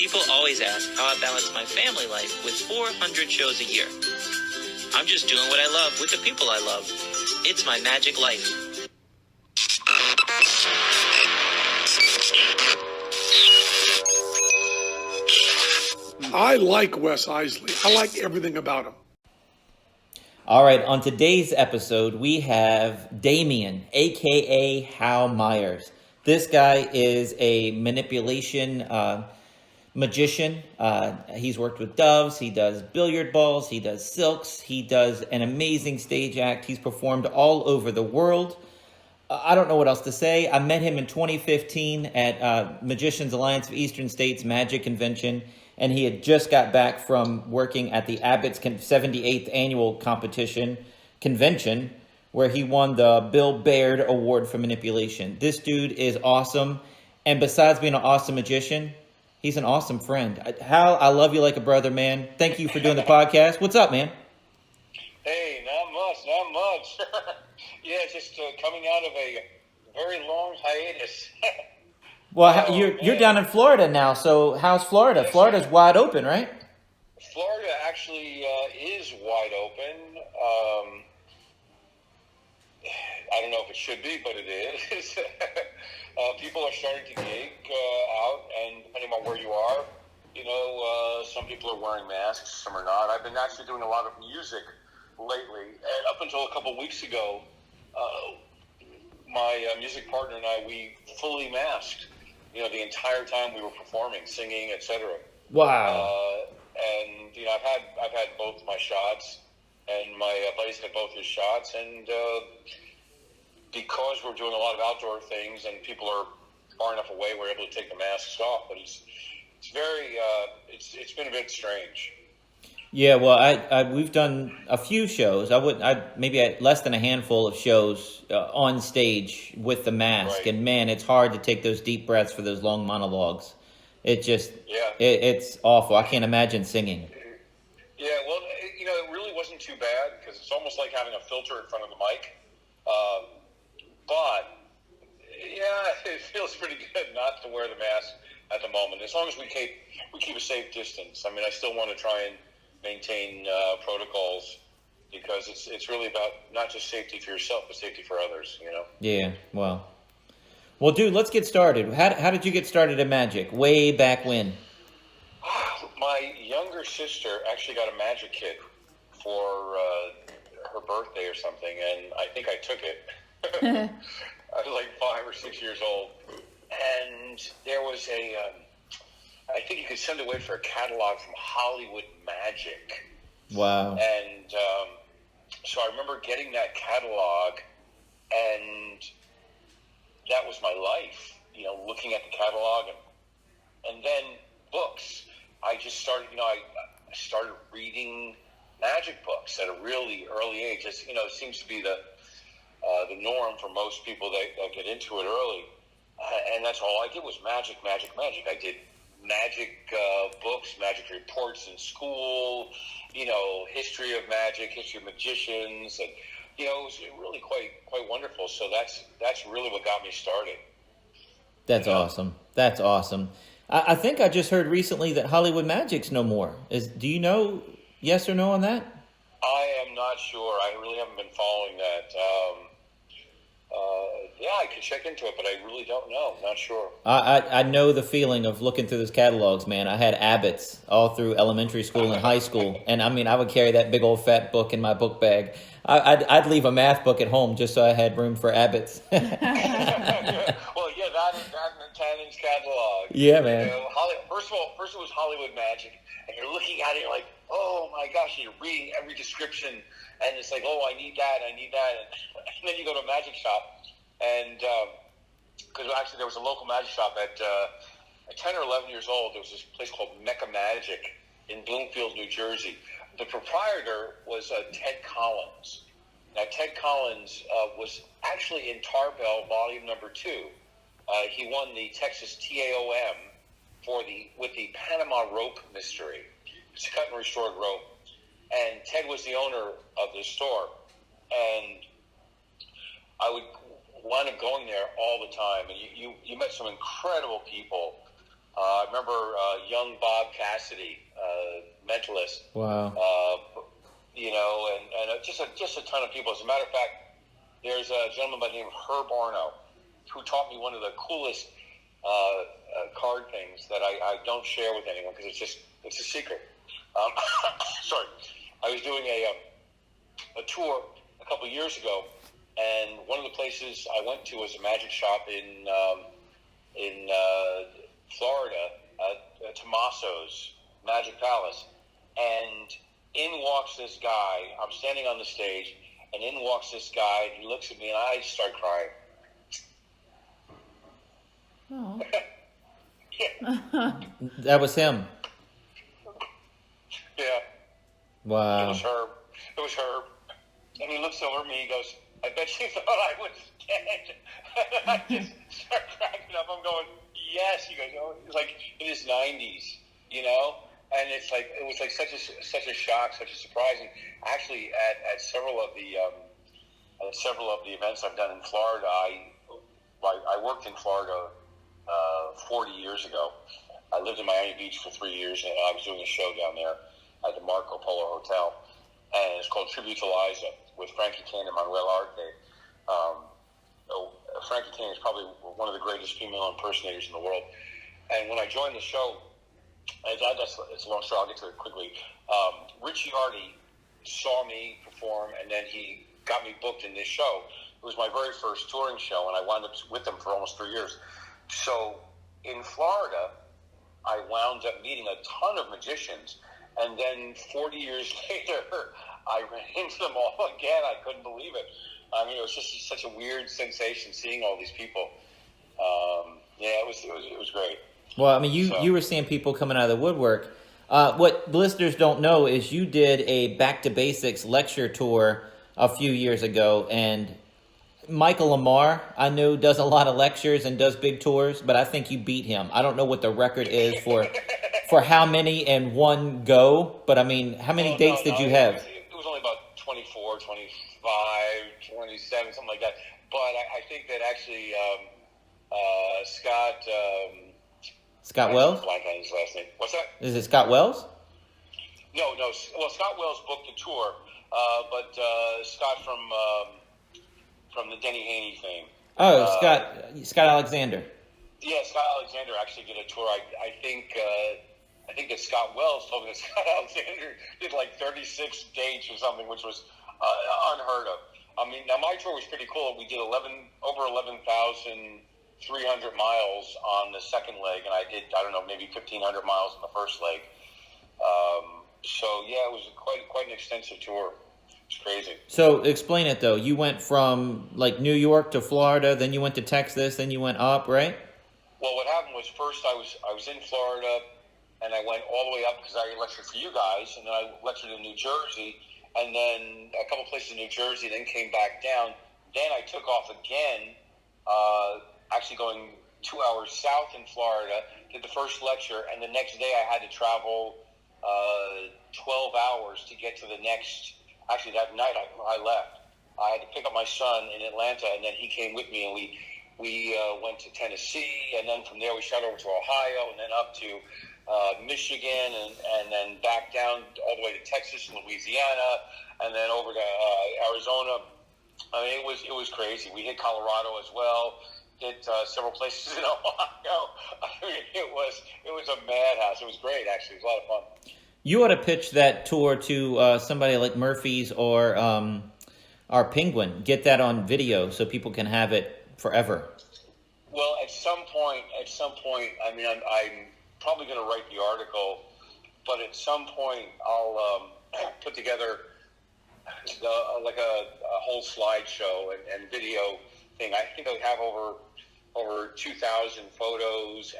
People always ask how I balance my family life with 400 shows a year. I'm just doing what I love with the people I love. It's my magic life. I like Wes Iseli. I like everything about him. All right, on today's episode, we have Dameon, a.k.a. Hal Meyers. This guy is a manipulation magician. He's worked with doves. He does billiard balls. He does silks. He does an amazing stage act. He's performed all over the world. I don't know what else to say. I met him in 2015 at Magicians Alliance of Eastern States Magic Convention, and he had just got back from working at the Abbott's 78th annual convention, where he won the Bill Baird Award for Manipulation. This dude is awesome, and besides being an awesome magician, he's an awesome friend. Hal, I love you like a brother, man. Thank you for doing the podcast. What's up, man? Hey, not much. Yeah, just coming out of a very long hiatus. Well, you're down in Florida now, so how's Florida? Yes, Florida's wide open, right? Florida actually is wide open. I don't know if it should be, but it is. People are starting to gig out, and depending on where you are, some people are wearing masks, some are not. I've been actually doing a lot of music lately, and up until a couple of weeks ago, my music partner and I, we fully masked, the entire time we were performing, singing, etc. Wow. And I've had both my shots, and my buddies had both his shots, and because we're doing a lot of outdoor things and people are far enough away, we're able to take the masks off. But it's very it's been a bit strange. Yeah, well, we've done a few shows. Maybe less than a handful of shows on stage with the mask, right. And man, it's hard to take those deep breaths for those long monologues. It just, it's awful. I can't imagine singing. Yeah, well, it really wasn't too bad because it's almost like having a filter in front of the mic. But yeah, it feels pretty good not to wear the mask at the moment, as long as we keep a safe distance. I mean, I still want to try and maintain protocols because it's really about not just safety for yourself, but safety for others. Yeah, well, dude, let's get started. How did you get started in magic? Way back when? My younger sister actually got a magic kit for her birthday or something, and I think I took it. I was like 5 or 6 years old, and there was I think you could send away for a catalog from Hollywood Magic. Wow. And so I remember getting that catalog, and that was my life, looking at the catalog, and then books. I just started, I started reading magic books at a really early age. It seems to be the norm for most people that get into it early. And that's all I did was magic. I did magic books, magic reports in school, history of magic, history of magicians, and it was really quite wonderful. So that's really what got me started. That's awesome. That's awesome. I think I just heard recently that Hollywood Magic's no more. Do you know yes or no on that? I am not sure. I really haven't been following that. Yeah, I could check into it, but I really don't know. Not sure. I know the feeling of looking through those catalogs, man. I had Abbott's all through elementary school and high school, and I would carry that big old fat book in my book bag. I'd leave a math book at home just so I had room for Abbott's. Well, yeah, that and Tannen's catalog. Yeah, man. First it was Hollywood Magic, and you're looking at it, you're like, oh my gosh, and you're reading every description, and it's like, oh, I need that, and then you go to a magic shop, and because actually there was a local magic shop at 10 or 11 years old. There was this place called Mecca Magic in Bloomfield, New Jersey. The proprietor was Ted Collins. Now, Ted Collins was actually in Tarbell Volume Number 2. He won the Texas TAOM with the Panama Rope Mystery. It's a cut and restored rope. And Ted was the owner of the store. And I would wind up going there all the time. And you met some incredible people. I remember young Bob Cassidy, mentalist. Wow. And just a ton of people. As a matter of fact, there's a gentleman by the name of Herb Arno who taught me one of the coolest card things that I don't share with anyone because it's a secret. Sorry, I was doing a tour a couple years ago, and one of the places I went to was a magic shop in Florida, Tommaso's Magic Palace, and in walks this guy. I'm standing on the stage, and in walks this guy, and he looks at me, and I start crying. Oh. Yeah. That was him. Yeah. Wow. It was Herb. And he looks over at me, he goes, I bet you thought I was dead. And I just start cracking up. I'm going, yes. He goes, oh, it was like in his 90s, And it was like such a shock, such a surprise. And actually, at several of the events I've done in Florida, I worked in Florida 40 years ago. I lived in Miami Beach for 3 years, and I was doing a show down there at the Marco Polo Hotel, and it's called Tribute to Liza with Frankie Kane and Manuel Arte. Frankie Kane is probably one of the greatest female impersonators in the world. And when I joined the show, it's a long story, I'll get to it quickly. Richie Hardy saw me perform, and then he got me booked in this show. It was my very first touring show, and I wound up with them for almost 3 years. So in Florida, I wound up meeting a ton of magicians, and then 40 years later, I ran into them all again. I couldn't believe it. I mean, it was just such a weird sensation seeing all these people. It was great. Well, I mean, you were seeing people coming out of the woodwork. What listeners don't know is you did a Back to Basics lecture tour a few years ago, and Michael Lamar, I know, does a lot of lectures and does big tours, but I think you beat him. I don't know what the record is for how many in one go, but I mean, how many dates did you have? It was only about 24, 25, 27, something like that. But I think that actually Scott Wells? Blank on his last name. What's that? Is it Scott Wells? No. Well, Scott Wells booked the tour, but Scott from the Denny Haney fame. Oh, Scott Alexander. Yeah, Scott Alexander actually did a tour. I think that Scott Wells told me that Scott Alexander did like 36 dates or something, which was unheard of. I mean, now my tour was pretty cool. We did over 11,300 miles on the second leg, and I did, maybe 1,500 miles on the first leg. So yeah, it was quite an extensive tour. It's crazy. So explain it though. You went from like New York to Florida, then you went to Texas, then you went up, right? Well, what happened was first I was in Florida, and I went all the way up because I lectured for you guys, and then I lectured in New Jersey, and then a couple places in New Jersey, then came back down. Then I took off again, actually going 2 hours south in Florida, did the first lecture, and the next day I had to travel 12 hours to get to the next. Actually, that night I left. I had to pick up my son in Atlanta, and then he came with me, and we went to Tennessee, and then from there we shot over to Ohio, and then up to Michigan, and then back down all the way to Texas and Louisiana, and then over to Arizona. I mean, it was crazy. We hit Colorado as well. Hit several places in Ohio. I mean, it was a madhouse. It was great, actually. It was a lot of fun. You ought to pitch that tour to somebody like Murphy's or our Penguin. Get that on video so people can have it forever. Well, at some point, I mean, I'm probably going to write the article, but at some point I'll put together like a whole slideshow and video thing. I think I have over 2,000 photos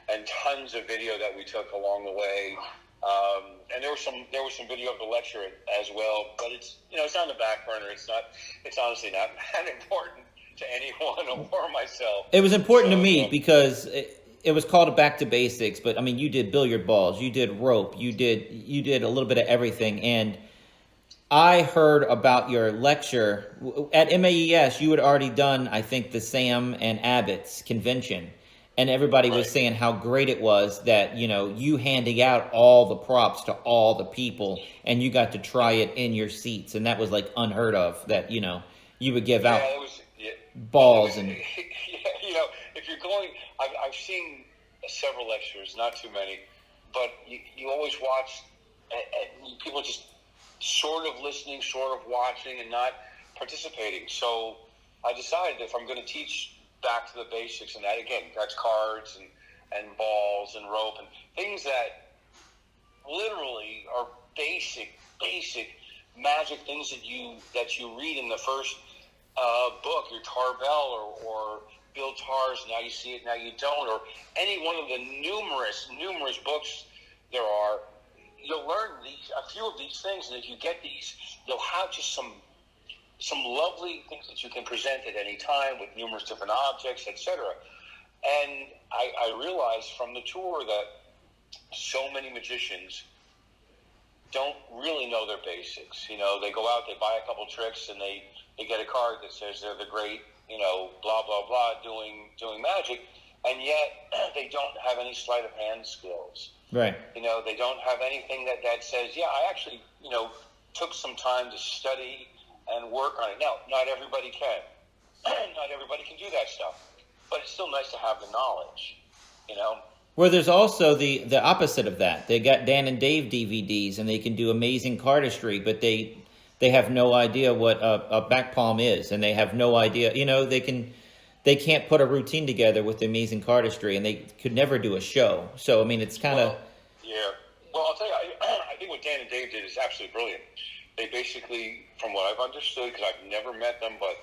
and tons of video that we took along the way. And there was some video of the lecture as well, but it's not on the back burner. It's honestly not that important to anyone or myself. It was important to me because it was called a Back to Basics, but I mean, you did billiard balls, you did rope, you did a little bit of everything, and I heard about your lecture at MAES. You had already done, I think, the Sam and Abbott's convention, and everybody was Right. saying how great it was that, you handing out all the props to all the people, and you got to try it in your seats, and that was like unheard of, that, you would give out It was. Yeah, balls and... yeah, if you're going, I've seen several lectures, not too many, but you always watch, and people just sort of listening, sort of watching, and not participating. So I decided if I'm going to teach back to the basics, and that again, that's cards and balls and rope and things that literally are basic magic things that you read in the first book, your Tarbell or Bill Tarr's Now You See It, Now You Don't, or any one of the numerous books there are. You'll learn a few of these things, and if you get these, you'll have just some lovely things that you can present at any time with numerous different objects, etc. And I realized from the tour that so many magicians don't really know their basics. They go out, they buy a couple tricks, and they get a card that says they're the great, blah, blah, blah, doing magic, and yet they don't have any sleight of hand skills. Right. They don't have anything that says, yeah, I actually, took some time to study and work on it. Now, not everybody can. Not everybody can do that stuff. But it's still nice to have the knowledge, Well, there's also the opposite of that. They got Dan and Dave DVDs, and they can do amazing cardistry, but they have no idea what a back palm is, and they have no idea. They can't put a routine together with the amazing cardistry, and they could never do a show. So, I mean, it's kind of... Yeah. Well, I'll tell you, I think what Dan and Dave did is absolutely brilliant. They basically, from what I've understood, because I've never met them, but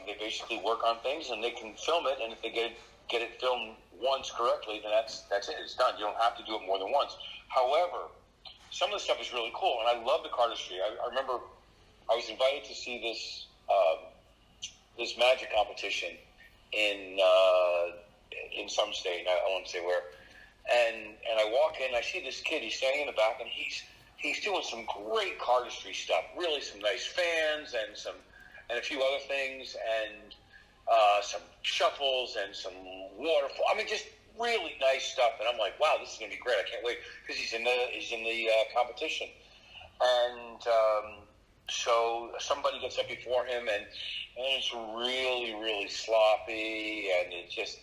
they basically work on things, and they can film it, and if they get it filmed once correctly, then that's it. It's done. You don't have to do it more than once. However, some of the stuff is really cool, and I love the cardistry. I remember I was invited to see this magic competition in some state. I won't say where. And I walk in, I see this kid. He's standing in the back, and he's doing some great cardistry stuff. Really, some nice fans and a few other things, and some shuffles and some waterfall. I mean, just really nice stuff. And I'm like, wow, this is going to be great. I can't wait, because he's in the competition. And so somebody gets up before him, and it's really, really sloppy, and it just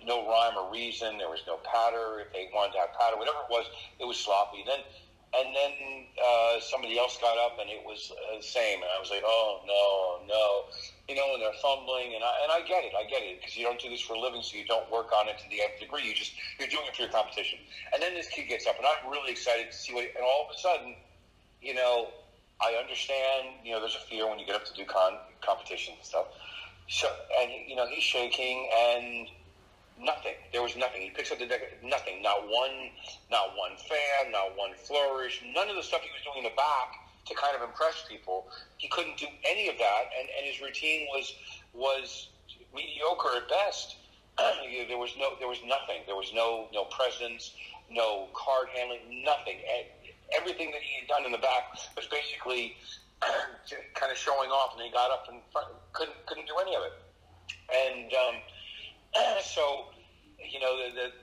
no rhyme or reason. There was no patter. If they wanted to have patter, whatever it was sloppy. Then somebody else got up, and it was the same. And I was like, oh no, and they're fumbling. And I get it, because you don't do this for a living, so you don't work on it to the nth degree. You're doing it for your competition. And then this kid gets up, and I'm really excited to see and all of a sudden, I understand. There's a fear when you get up to do competitions and stuff. So, and he's shaking, and nothing. There was nothing. He picks up the deck. Nothing. Not one fan. Not one flourish. None of the stuff he was doing in the back to kind of impress people. He couldn't do any of that, and his routine was mediocre at best. There was nothing. There was no presence, no card handling, nothing. And everything that he had done in the back was basically kind of showing off, and he got up in front, couldn't do any of it. And so,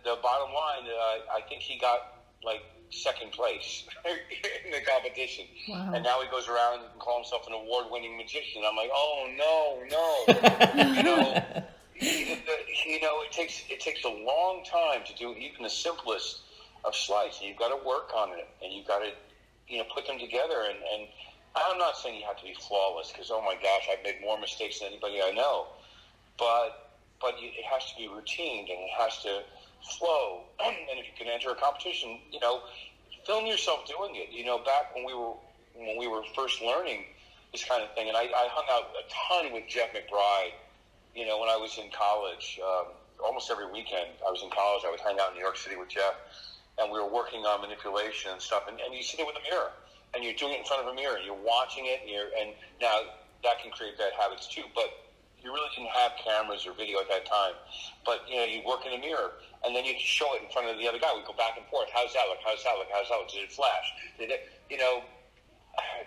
the bottom line, I think he got like second place in the competition. Wow. And now he goes around and calls himself an award-winning magician. I'm like, oh no. It takes a long time to do even the simplest of sleights. You've got to work on it, and you've got to put them together. And I'm not saying you have to be flawless, because oh my gosh, I've made more mistakes than anybody I know. But it has to be routined, and it has to flow. And if you can enter a competition, film yourself doing it. Back when we were first learning this kind of thing, and I hung out a ton with Jeff McBride. When I was in college, almost every weekend I was in college, I would hang out in New York City with Jeff, and we were working on manipulation and stuff. And you sit there with a mirror, and you're doing it in front of a mirror, and you're watching it, and now that can create bad habits too. But you really didn't have cameras or video at that time. But, you work in a mirror, and then you show it in front of the other guy. We go back and forth. How's that look? How's that look? How's that look? Did it flash? Did it,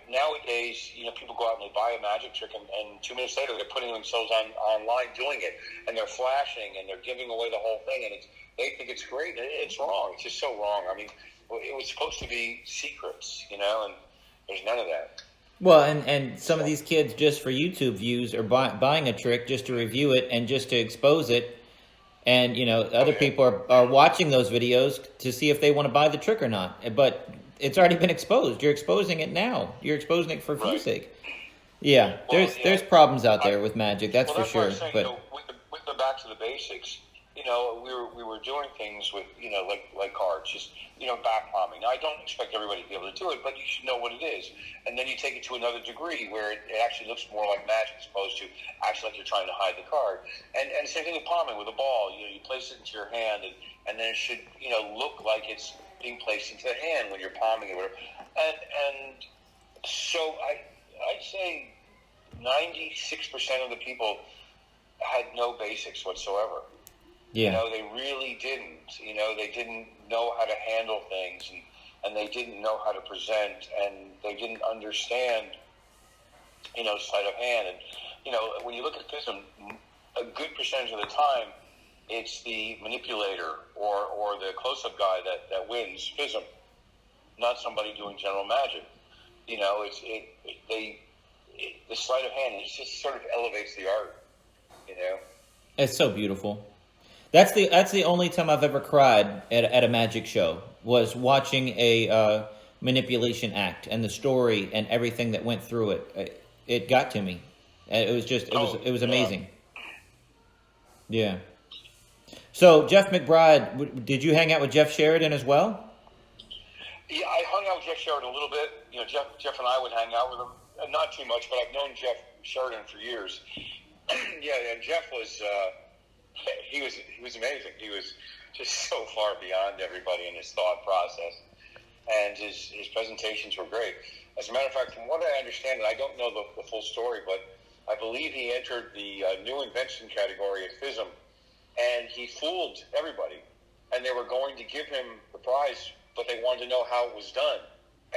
nowadays, people go out and they buy a magic trick, and 2 minutes later they're putting themselves online doing it, and they're flashing and they're giving away the whole thing, and they think it's great. It's wrong. It's just so wrong. I mean, it was supposed to be secrets, and there's none of that. Well, and some of these kids, just for YouTube views, are buying a trick just to review it and just to expose it. And, other people are watching those videos to see if they want to buy the trick or not. But it's already been exposed. You're exposing it now. You're exposing it for view's sake. Yeah, there's problems out there with magic, that's for sure. Saying, but with the back to the basics, we were doing things with, like cards, just, back palming. Now, I don't expect everybody to be able to do it, but you should know what it is. And then you take it to another degree where it actually looks more like magic as opposed to actually like you're trying to hide the card. And same thing with palming with a ball. You place it into your hand, and then it should, look like it's being placed into the hand when you're palming it. And so I'd say 96% of the people had no basics whatsoever. yeah, They really didn't. They didn't know how to handle things, and they didn't know how to present, and they didn't understand, sleight of hand. And, when you look at FISM, a good percentage of the time, it's the manipulator or the close-up guy that wins FISM, not somebody doing general magic. The sleight of hand, it just sort of elevates the art, it's so beautiful. That's the only time I've ever cried at a magic show, was watching a manipulation act and the story and everything that went through it. It got to me. It was amazing. Yeah. So Jeff McBride, did you hang out with Jeff Sheridan as well? Yeah, I hung out with Jeff Sheridan a little bit. Jeff and I would hang out with him. Not too much, but I've known Jeff Sheridan for years. And Jeff was he was amazing. He was just so far beyond everybody in his thought process, and his presentations were great. As a matter of fact, from what I understand, and I don't know the full story, but I believe he entered the new invention category at FISM, and he fooled everybody, and they were going to give him the prize, but they wanted to know how it was done,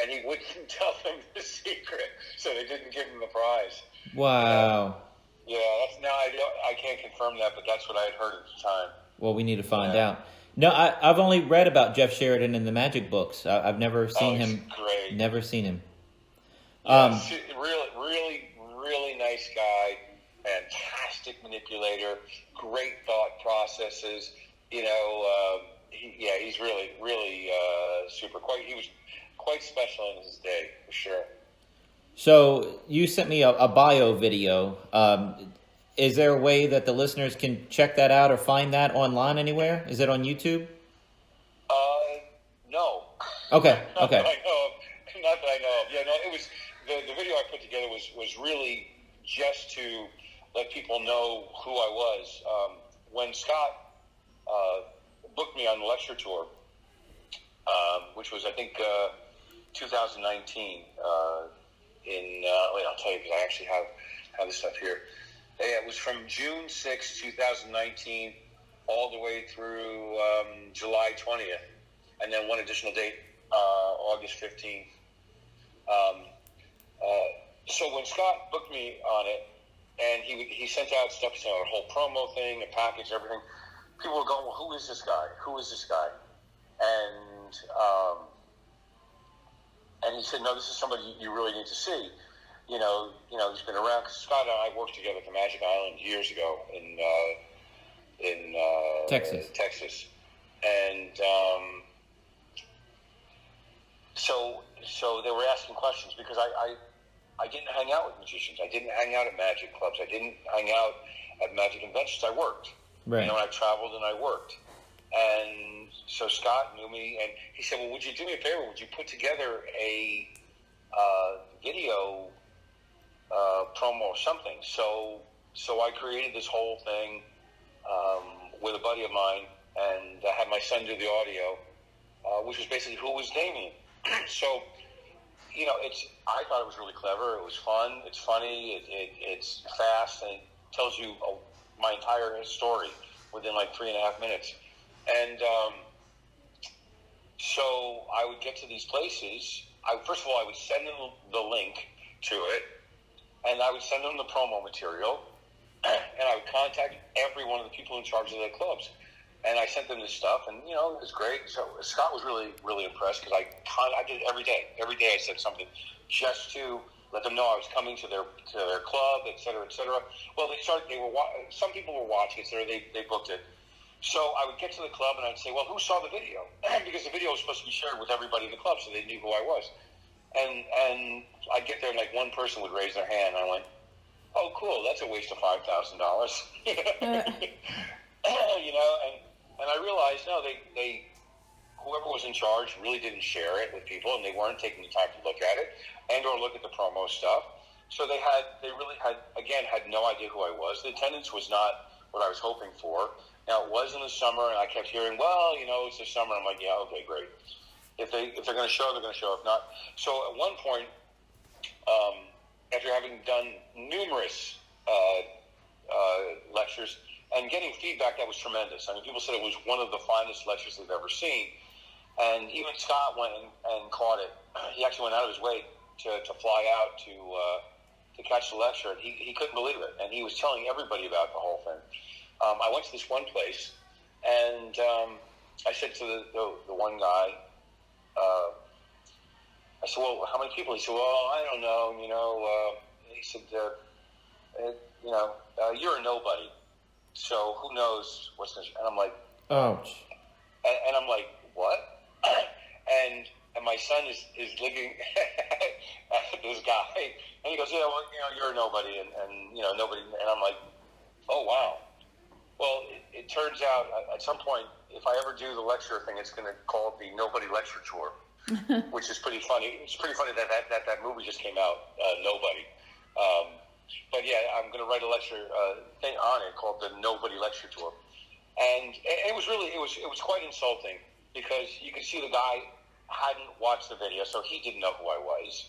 and he wouldn't tell them the secret, so they didn't give him the prize. Wow. Yeah, I can't confirm that, but that's what I had heard at the time. Well, we need to find out. No, I've only read about Jeff Sheridan in the magic books. I've never seen him. Great. Never seen him. Really nice guy. Fantastic manipulator. Great thought processes. He's really super. He was quite special in his day, for sure. So you sent me a bio video. Is there a way that the listeners can check that out or find that online anywhere? Is it on YouTube? No. Okay. Not that I know of. Yeah, no. It was the video I put together was really just to let people know who I was. When Scott booked me on the lecture tour, which was I think 2019. I'll tell you because I actually have this stuff here. Yeah, it was from June 6, 2019, all the way through July 20th, and then one additional date, August 15th. So when Scott booked me on it, and he sent out stuff, a whole promo thing, a package, everything, people were going, well, who is this guy? Who is this guy? And he said, no, this is somebody you really need to see. He's been around. Cause Scott and I worked together at the Magic Island years ago in Texas. And so they were asking questions because I didn't hang out with magicians. I didn't hang out at magic clubs. I didn't hang out at magic conventions. I worked. Right. I traveled and I worked. And so Scott knew me, and he said, well, would you do me a favor? Would you put together a video promo or something? So I created this whole thing with a buddy of mine, and I had my son do the audio, which was basically who was Dameon. So, I thought it was really clever. It was fun. It's funny. It's fast, and it tells you my entire story within like 3.5 minutes. And so I would get to these places. first of all, I would send them the link to it, and I would send them the promo material, and I would contact every one of the people in charge of the clubs. And I sent them this stuff, and, it was great. So Scott was really, really impressed because I did it every day. Every day I said something just to let them know I was coming to their club, et cetera, et cetera. Well, some people were watching it, so they booked it. So I would get to the club, and I'd say, well, who saw the video? Because the video was supposed to be shared with everybody in the club, so they knew who I was. And I'd get there, and, one person would raise their hand, and I went, oh, cool, that's a waste of $5,000. And I realized, no, they whoever was in charge really didn't share it with people, and they weren't taking the time to look at it and or look at the promo stuff. So they really had no idea who I was. The attendance was not what I was hoping for. Now, it was in the summer, and I kept hearing, well, it's the summer. I'm like, yeah, okay, great. If they're going to show, they're going to show. If not, so at one point, after having done numerous lectures and getting feedback that was tremendous. I mean, people said it was one of the finest lectures they've ever seen. And even Scott went and caught it. He actually went out of his way to fly out to catch the lecture. He couldn't believe it, and he was telling everybody about the whole thing. I went to this one place, and I said to the one guy, I said, well, how many people? He said, well, I don't know, he said, you're a nobody, so who knows what's going to... And I'm like... Ouch. And I'm like, what? and my son is looking at this guy, and he goes, yeah, well, you're a nobody, and nobody... And I'm like, oh, wow. Well, it turns out, at some point, if I ever do the lecture thing, it's going to call it the Nobody Lecture Tour, which is pretty funny. It's pretty funny that movie just came out, Nobody. But yeah, I'm going to write a lecture thing on it called the Nobody Lecture Tour. And it was quite insulting because you could see the guy hadn't watched the video, so he didn't know who I was.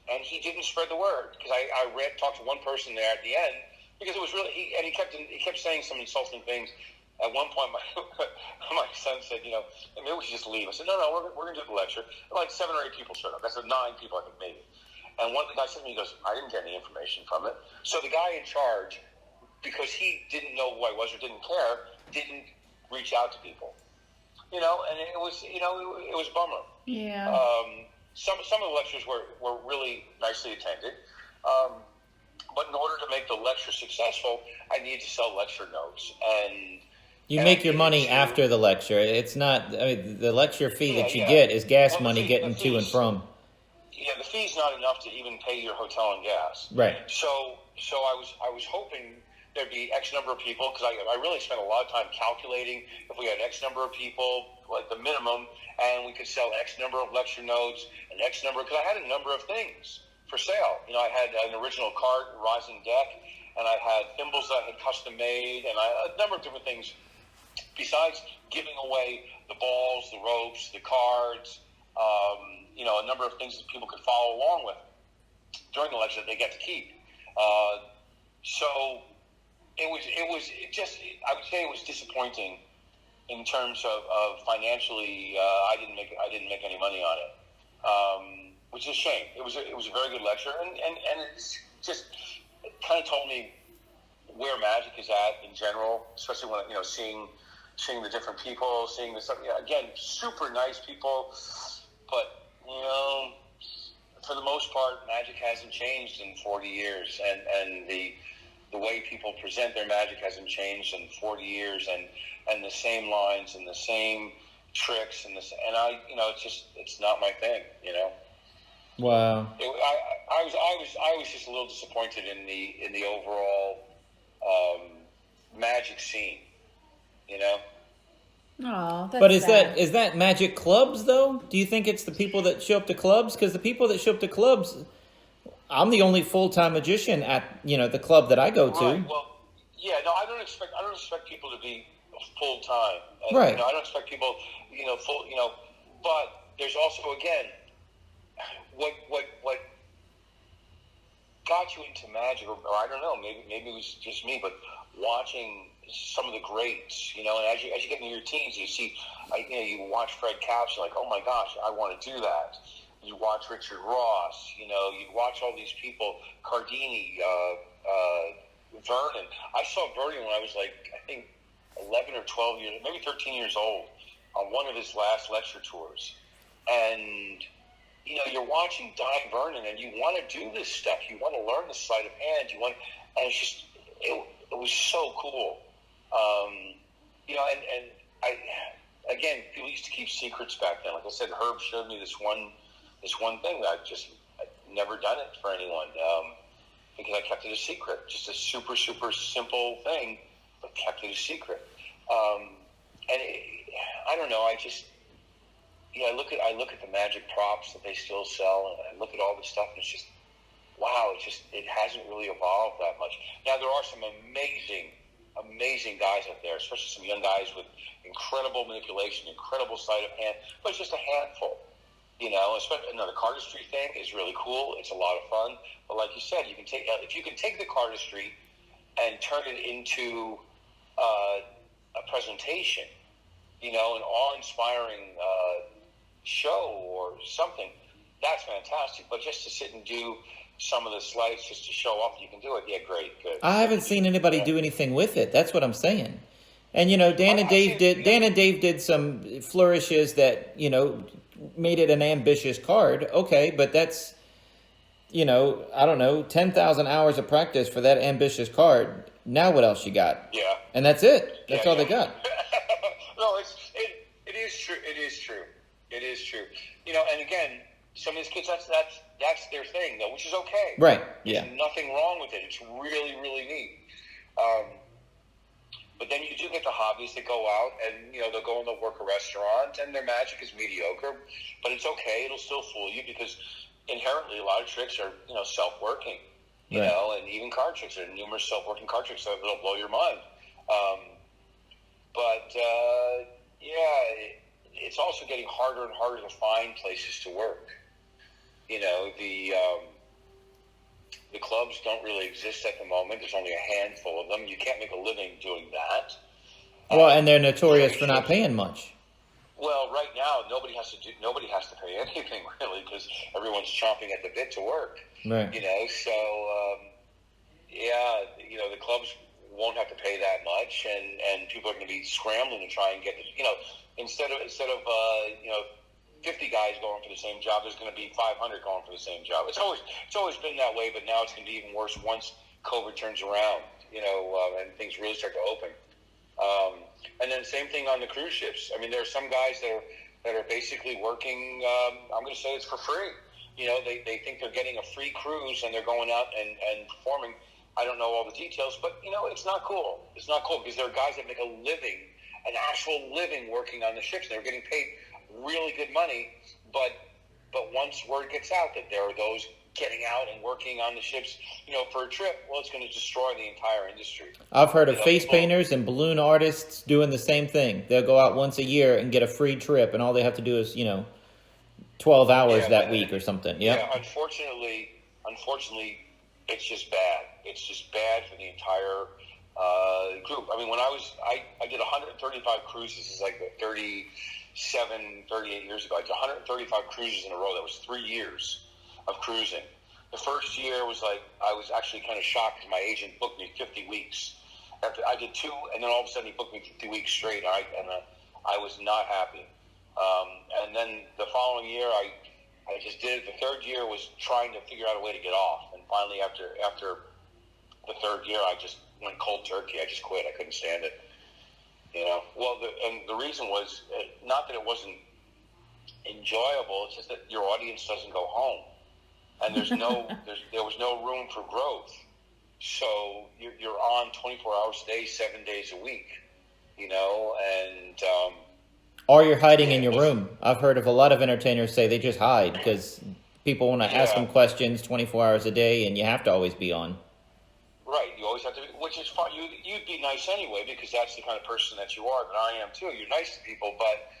And he didn't spread the word because I talked to one person there at the end because it was really, he kept saying some insulting things. At one point, my son said, maybe we should just leave. I said, no, we're going to do the lecture. And 7 or 8 people showed up. I said 9 people, I think, maybe. And one of the guys said to me, he goes, I didn't get any information from it. So the guy in charge, because he didn't know who I was or didn't care, didn't reach out to people. And it was a bummer. Yeah. Some of the lectures were really nicely attended. But in order to make the lecture successful, I needed to sell lecture notes. And you make your money after the lecture. It's not, the lecture fee that you get is gas money getting to and from. Yeah, the fee's not enough to even pay your hotel and gas. Right. So I was hoping there'd be X number of people, because I really spent a lot of time calculating if we had X number of people, like the minimum, and we could sell X number of lecture notes and X number, because I had a number of things for sale. I had an original cart, rising deck, and I had thimbles that I had custom made, and a number of different things besides giving away the balls, the ropes, the cards, a number of things that people could follow along with during the lecture that they get to keep. So I would say it was disappointing in terms of financially. I didn't make any money on it, which is a shame. It was a very good lecture, and it's just, it kind of told me where magic is at in general, especially when seeing the different people, seeing the stuff. Again, super nice people, but for the most part, magic hasn't changed in 40 years, and the way people present their magic hasn't changed in 40 years, and the same lines and the same tricks it's not my thing. Wow. I was just a little disappointed in the overall magic scene. Oh, that's But sad. is that magic clubs though? Do you think it's the people that show up to clubs? Because the people that show up to clubs, I'm the only full-time magician at the club that I go to. Right. Well, yeah. No, I don't expect people to be full-time. Right. I don't expect people, full. But there's also, again, what got you into magic, or I don't know, maybe it was just me, but watching some of the greats, and as you get into your teens, you see, you watch Fred Capps, you're like, oh my gosh, I want to do that. You watch Richard Ross. You know, you'd watch all these people, Cardini, Vernon. I saw Vernon when I was like, I think 11 or 12 years, maybe 13 years old, on one of his last lecture tours. And, you know, you're watching Di Vernon, and you want to do this stuff. You want to learn the sleight of hand. And it's just, it was so cool. You know, and I, again, people used to keep secrets back then. Like I said, Herb showed me this one thing that I'd never done it for anyone. Because I kept it a secret. Just a super, super simple thing, but kept it a secret. I don't know. I look at the magic props that they still sell, and I look at all this stuff, and it's just, wow. It hasn't really evolved that much. Now there are some amazing guys out there, especially some young guys with incredible manipulation, incredible sleight of hand, but it's just a handful. You know, especially the cardistry thing is really cool. It's a lot of fun. But like you said, if you can take the cardistry and turn it into a presentation, you know, an awe-inspiring show or something, that's fantastic. But just to sit and do some of the slides just to show off you can do it, yeah, great, good. I haven't seen anybody do anything with it. That's what I'm saying. And, you know, Dan and Dave did some flourishes that, you know, made it an ambitious card. Okay, but that's, you know, I don't know, 10,000 hours of practice for that ambitious card. Now what else you got? Yeah. And that's it. That's all they got. No, it is true. It is true. It is true. You know, and again, some of these kids, that's their thing, though, which is okay. Right. Yeah. There's nothing wrong with it. It's really, really neat. But then you do get the hobbies that go out and, you know, they'll go and they'll work a restaurant and their magic is mediocre, but it's okay. It'll still fool you because inherently a lot of tricks are, you know, self-working, you know, and even card tricks. There are numerous self-working card tricks that'll blow your mind. It's also getting harder and harder to find places to work. You know, the clubs don't really exist at the moment. There's only a handful of them. You can't make a living doing that. Well, and they're notorious for not paying much. Well, right now nobody has to pay anything really because everyone's chomping at the bit to work. Right. You know, so you know, the clubs won't have to pay that much, and people are going to be scrambling to try and get this. You know, instead of 50 guys going for the same job, there's going to be 500 going for the same job. It's always been that way, but now it's going to be even worse once COVID turns around, you know, and things really start to open. And then same thing on the cruise ships. I mean, there are some guys that are basically working, I'm going to say it's for free. You know, they think they're getting a free cruise and they're going out and performing. I don't know all the details, but, you know, it's not cool. It's not cool because there are guys that make a living, an actual living working on the ships. They're getting paid really good money, but once word gets out that there are those getting out and working on the ships, you know, for a trip, well, it's going to destroy the entire industry. I've heard of face painters and balloon artists doing the same thing. They'll go out once a year and get a free trip, and all they have to do is, you know, 12 hours that week or something. Yep. Yeah, unfortunately, it's just bad. It's just bad for the entire group. I mean, when I did 135 cruises, this is like 38 years ago. I did 135 cruises in a row. That was 3 years of cruising. The first year was like, I was actually kind of shocked because my agent booked me 50 weeks. After I did 2, and then all of a sudden he booked me 50 weeks straight. I was not happy. And then the following year, I just did it. The third year was trying to figure out a way to get off. And finally, after the third year, I just went cold turkey. I just quit. I couldn't stand it. You know, well, the reason was not that it wasn't enjoyable. It's just that your audience doesn't go home, and there was no room for growth. So you're on 24 hours a day, 7 days a week. You know, and or you're hiding in your room. I've heard of a lot of entertainers say they just hide because people want to ask them questions 24 hours a day, and you have to always be on. Right, you always have to, which is fine. You'd be nice anyway because that's the kind of person that you are. But I am too. You're nice to people, but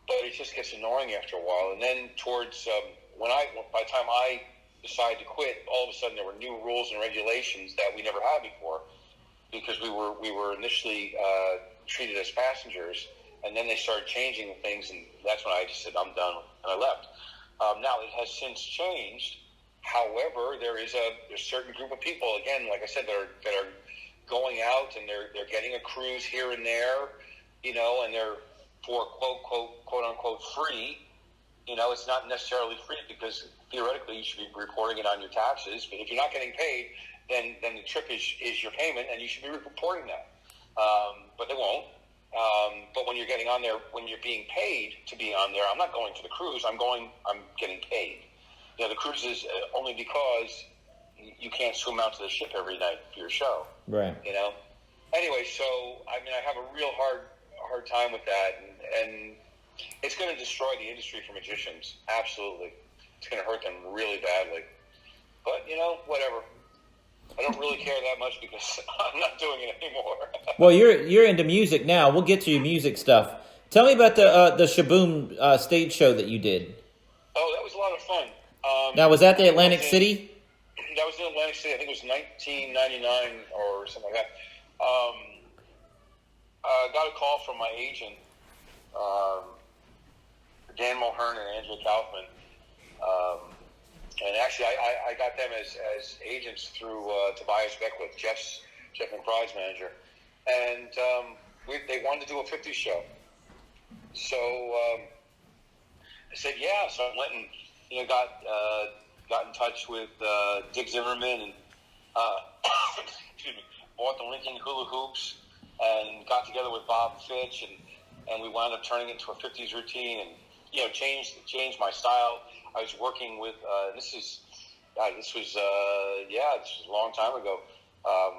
it just gets annoying after a while. And then towards by the time I decided to quit, all of a sudden there were new rules and regulations that we never had before because we were initially treated as passengers, and then they started changing things, and that's when I just said I'm done, and I left. Now, it has since changed. However, there is a certain group of people, again, like I said, that are going out, and they're getting a cruise here and there, and they're for quote unquote free. It's not necessarily free, because theoretically you should be reporting it on your taxes. But if you're not getting paid, then the trip is your payment, and you should be reporting that. But they won't. But when you're getting on there, when you're being paid to be on there, I'm not going for the cruise. I'm getting paid. The cruise is only because you can't swim out to the ship every night for your show. Right. Anyway, so I have a real hard time with that, and it's going to destroy the industry for magicians. Absolutely, it's going to hurt them really badly. But whatever. I don't really care that much, because I'm not doing it anymore. Well, you're into music now. We'll get to your music stuff. Tell me about the Shaboom stage show that you did. Oh, that was a lot of fun. Now, was that the Atlantic City? That was in Atlantic City. I think it was 1999 or something like that. Got a call from my agent, Dan Mulhern and Angela Kaufman. And actually, I got them as agents through Tobias Beckwith, Jeff McBride's manager. And they wanted to do a 50s show. So I said, yeah. So I went and got in touch with Dick Zimmerman, and excuse me, bought the Lincoln hula hoops, and got together with Bob Fitch, and we wound up turning it into a 50s routine, and changed my style. I was working with this was a long time ago,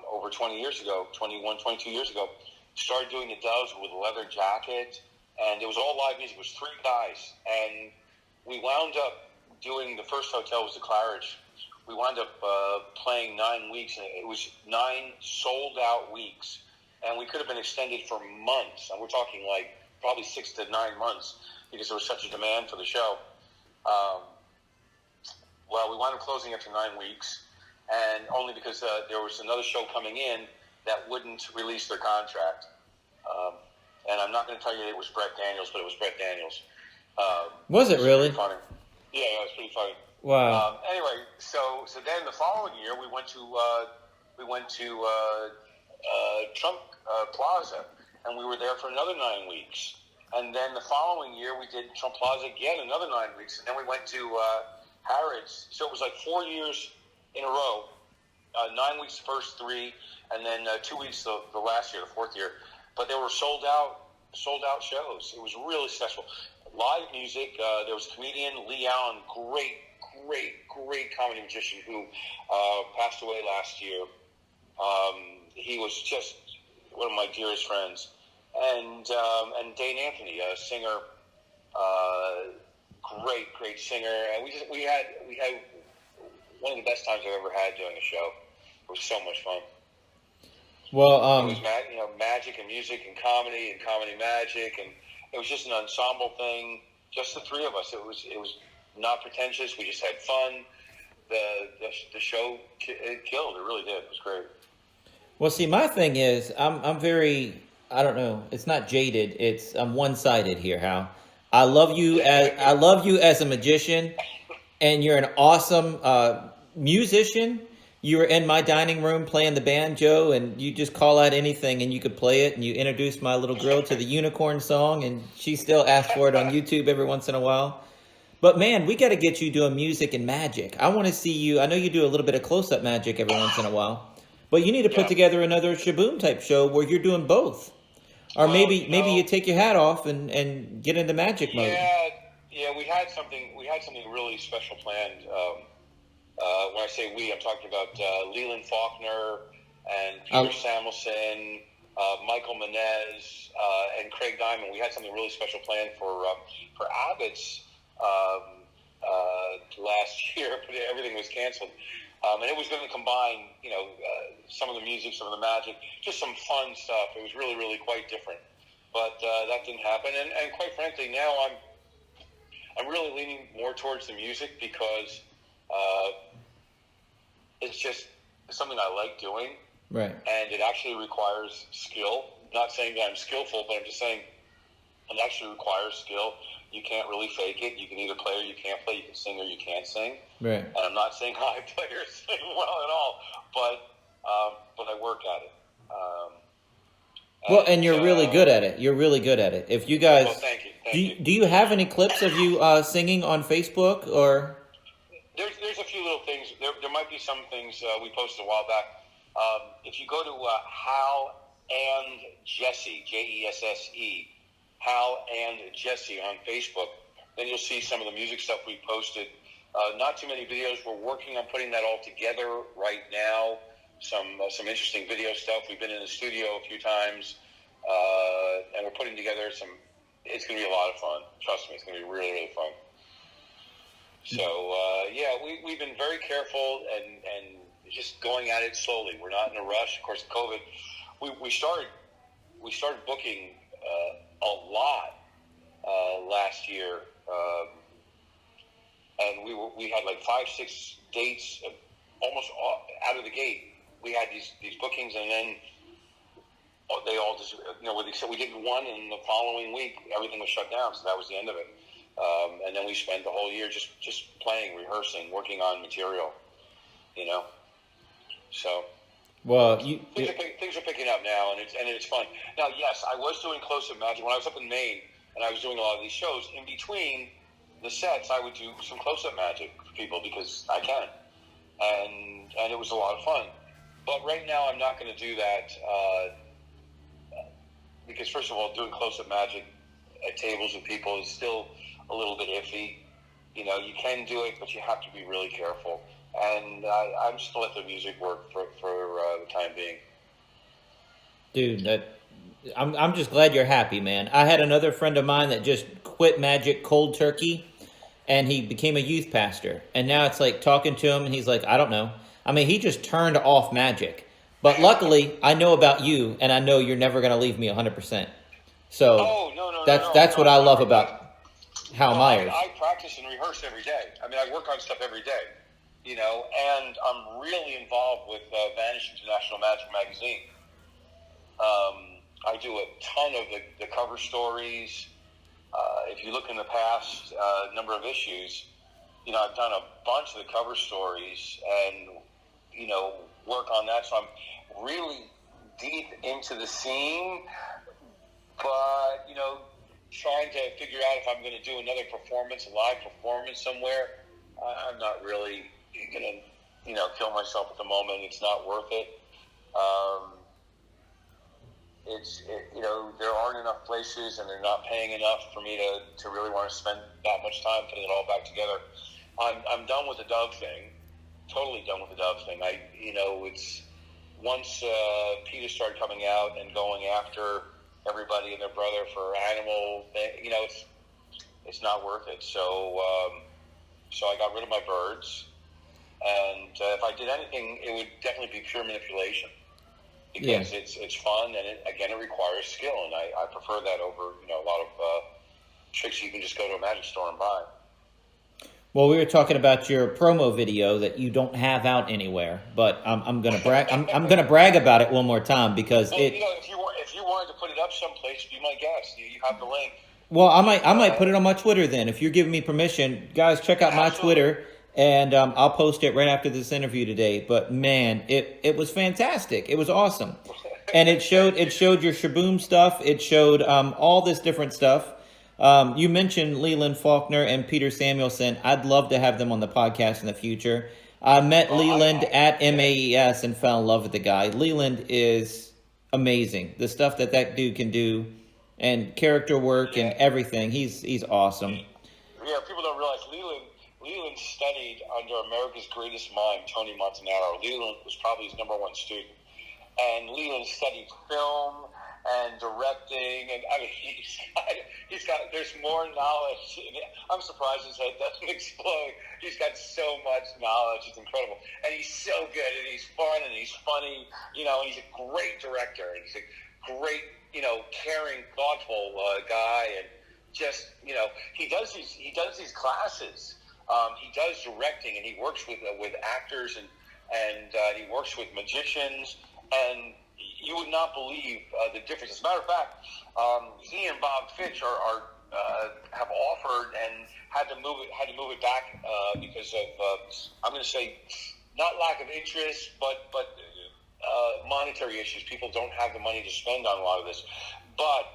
over 20 years ago, 21, 22 years ago. Started doing the Doves with a leather jacket, and it was all live music. It was 3 guys, and we wound up doing, the first hotel was the Claridge. We wound up playing 9 weeks, and it was 9 sold-out weeks, and we could have been extended for months. And we're talking like probably 6 to 9 months, because there was such a demand for the show. Well, we wound up closing after 9 weeks, and only because there was another show coming in that wouldn't release their contract. And I'm not going to tell you it was Brett Daniels, but it was Brett Daniels. Was it really? Funny. Yeah, it was pretty funny. Wow. Anyway, so then the following year we went to Trump Plaza, and we were there for another 9 weeks. And then the following year we did Trump Plaza again, another 9 weeks, and then we went to Harrods. So it was like 4 years in a row, 9 weeks the first 3, and then 2 weeks the last year, the 4th year. But they were sold out shows. It was really special. Live music. There was comedian Lee Allen, great comedy magician who passed away last year. He was just one of my dearest friends. And Dane Anthony, a singer, great singer. And we had one of the best times I've ever had doing a show. It was so much fun. Well, it was magic and music and comedy magic, and it was just an ensemble thing. Just the 3 of us. It was not pretentious. We just had fun. The show it killed. It really did. It was great. Well, see, my thing is, I'm very, I don't know. It's not jaded. I'm one-sided here, Hal. I love you as a magician, and you're an awesome musician. You were in my dining room playing the banjo, and you just call out anything, and you could play it. And you introduced my little girl to the Unicorn song, and she still asks for it on YouTube every once in a while. But man, we got to get you doing music and magic. I want to see you. I know you do a little bit of close-up magic every once in a while, but you need to put together another Shaboom type show where you're doing both, or maybe you take your hat off and get into magic mode. Yeah, we had something really special planned. When I say we, I'm talking about Leland Faulkner and Peter Samuelson, Michael Menez, and Craig Diamond. We had something really special planned for Abbott's last year, but everything was canceled. And it was going to combine, some of the music, some of the magic, just some fun stuff. It was really, really quite different. But that didn't happen. And quite frankly, now I'm really leaning more towards the music because it's just something I like doing. Right. And it actually requires skill. Not saying that I'm skillful, but I'm just saying it actually requires skill. you can't really fake it. You can either play or you can't play. You can sing or you can't sing. Right. And I'm not saying high players sing well at all, but I work at it. Well, and you're really good at it. You're really good at it. If you guys, well, thank you. Do you have any clips of you singing on Facebook or? There's a few little things. There might be some things we posted a while back. If you go to Hal and Jesse, Jesse, Hal and Jesse on Facebook, then you'll see some of the music stuff we posted. Not too many videos. We're working on putting that all together right now. Some interesting video stuff. We've been in the studio a few times, and we're putting together some. It's going to be a lot of fun. Trust me, it's going to be really, really fun. So yeah, we've been very careful and just going at it slowly. We're not in a rush. Of course, COVID. We started booking a lot last year, and we had like 5-6 dates almost out of the gate. We had these bookings, and then they all just, we did one, and the following week, everything was shut down, so that was the end of it. And then we spent the whole year just playing, rehearsing, working on material, So, well, things are picking up now, and it's fun. Now, yes, I was doing close-up magic when I was up in Maine, and I was doing a lot of these shows. In between the sets, I would do some close-up magic for people because I can, and it was a lot of fun. But right now, I'm not going to do that because, first of all, doing close-up magic at tables with people is still a little bit iffy. You can do it, but you have to be really careful. And I'm just going to let the music work for the time being. Dude, I'm just glad you're happy, man. I had another friend of mine that just quit magic cold turkey, and he became a youth pastor. And now it's like talking to him, and he's like, I don't know. I mean, he just turned off magic. But luckily, I know about you, and I know you're never going to leave me 100%. So that's what I love about Hal Meyers. I practice and rehearse every day. I mean, I work on stuff every day, and I'm really involved with Vanish International Magic Magazine. I do a ton of the cover stories. If you look in the past number of issues, I've done a bunch of the cover stories and, work on that. So I'm really deep into the scene, but, trying to figure out if I'm going to do another performance, a live performance somewhere. I'm not really going to, kill myself at the moment. It's not worth it. There aren't enough places and they're not paying enough for me to really want to spend that much time putting it all back together. I'm done with the Dove thing. Totally done with the Dove thing. It's once Peter started coming out and going after everybody and their brother for animal, it's not worth it. So I got rid of my birds, and if I did anything, it would definitely be pure manipulation because it's fun and it requires skill, and I prefer that over a lot of tricks you can just go to a magic store and buy. Well, we were talking about your promo video that you don't have out anywhere, but I'm gonna brag. I'm gonna brag about it one more time because if you wanted to put it up someplace, be my guest. You have the link. Well, I might put it on my Twitter then. If you're giving me permission, guys, check out my Twitter, and I'll post it right after this interview today. But man, it was fantastic. It was awesome, and it showed your Shaboom stuff. It showed all this different stuff. You mentioned Leland Faulkner and Peter Samuelson. I'd love to have them on the podcast in the future. I met Leland at MAES and fell in love with the guy. Leland is amazing. The stuff that dude can do, and character work and everything. He's awesome. Yeah, people don't realize Leland studied under America's greatest mind, Tony Montanaro. Leland was probably his number one student. And Leland studied film and directing, and I mean, he's got there's more knowledge. I'm surprised his head doesn't explode. He's got so much knowledge. It's incredible, and he's so good, and he's fun, and he's funny, and he's a great director, and he's a great, caring, thoughtful guy, and just, he does these classes. He does directing, and he works with actors, and he works with magicians, and you would not believe the difference. As a matter of fact, he and Bob Fitch are have offered and had to move it back because of I'm going to say not lack of interest, but monetary issues. People don't have the money to spend on a lot of this. But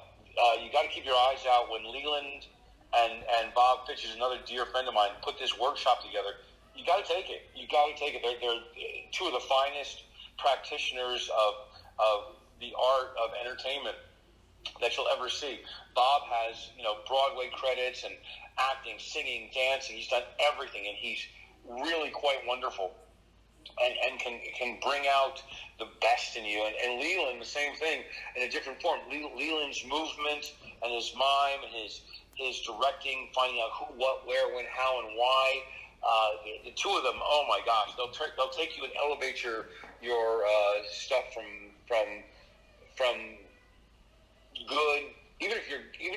you got to keep your eyes out when Leland and Bob Fitch is another dear friend of mine put this workshop together. You got to take it. You got to take it. They're two of the finest practitioners of the art of entertainment that you'll ever see. Bob has, Broadway credits and acting, singing, dancing. He's done everything, and he's really quite wonderful and can bring out the best in you. And Leland, the same thing in a different form. Leland's movement and his mime and his directing, finding out who, what, where, when, how, and why. The two of them, oh my gosh, they'll take you and elevate your stuff from good. Even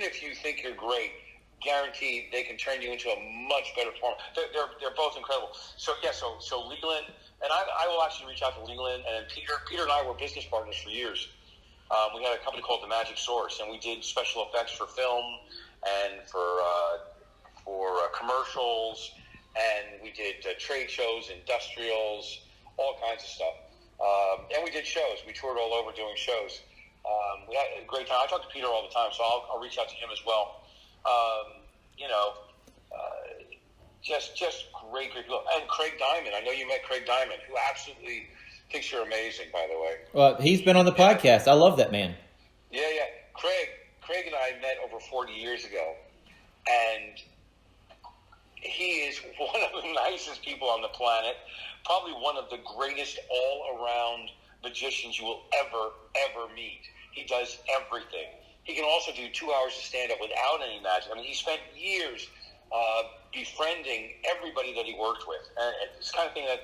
if you think you're great, guaranteed they can turn you into a much better form. They're both incredible. So Leland, and I will actually reach out to Leland and Peter. Peter and I were business partners for years. We had a company called The Magic Source, and we did special effects for film and for commercials, and we did trade shows, industrials, all kinds of stuff. And we did shows. We toured all over doing shows. We had a great time. I talk to Peter all the time, so I'll reach out to him as well. Just great people. And Craig Diamond. I know you met Craig Diamond, who absolutely thinks you're amazing, by the way. Well, he's been on the podcast. I love that man. Yeah. Craig and I met over 40 years ago, and he is one of the nicest people on the planet, probably one of the greatest all-around magicians you will ever meet. He does everything. He can also do 2 hours of stand-up without any magic. I mean, he spent years befriending everybody that he worked with. And it's the kind of thing that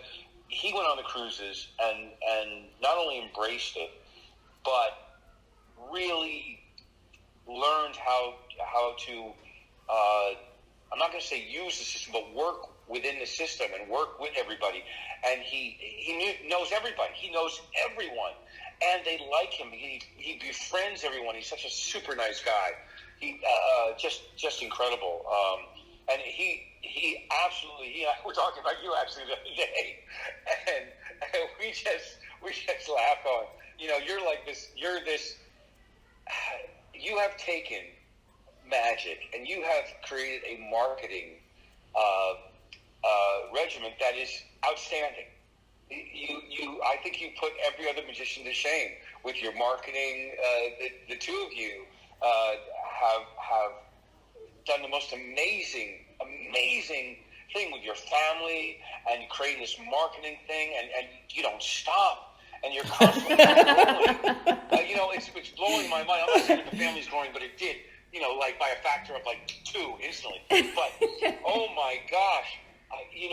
he went on the cruises and not only embraced it, but really learned how to, I'm not going to say use the system, but work within the system and work with everybody. And he knows everybody. He knows everyone. And they like him. He befriends everyone. He's such a super nice guy. He just incredible. And he absolutely, we're talking about you actually the other day, and we just laugh on. You're like this. You have taken magic and you have created a marketing regimen that is outstanding. I think you put every other magician to shame with your marketing. The two of you have done the most amazing thing with your family, and you create this marketing thing, and you don't stop, and you're constantly growing. It's blowing my mind. I'm not saying the family's growing, but it did. Like by a factor of like 2 instantly. But oh my gosh, we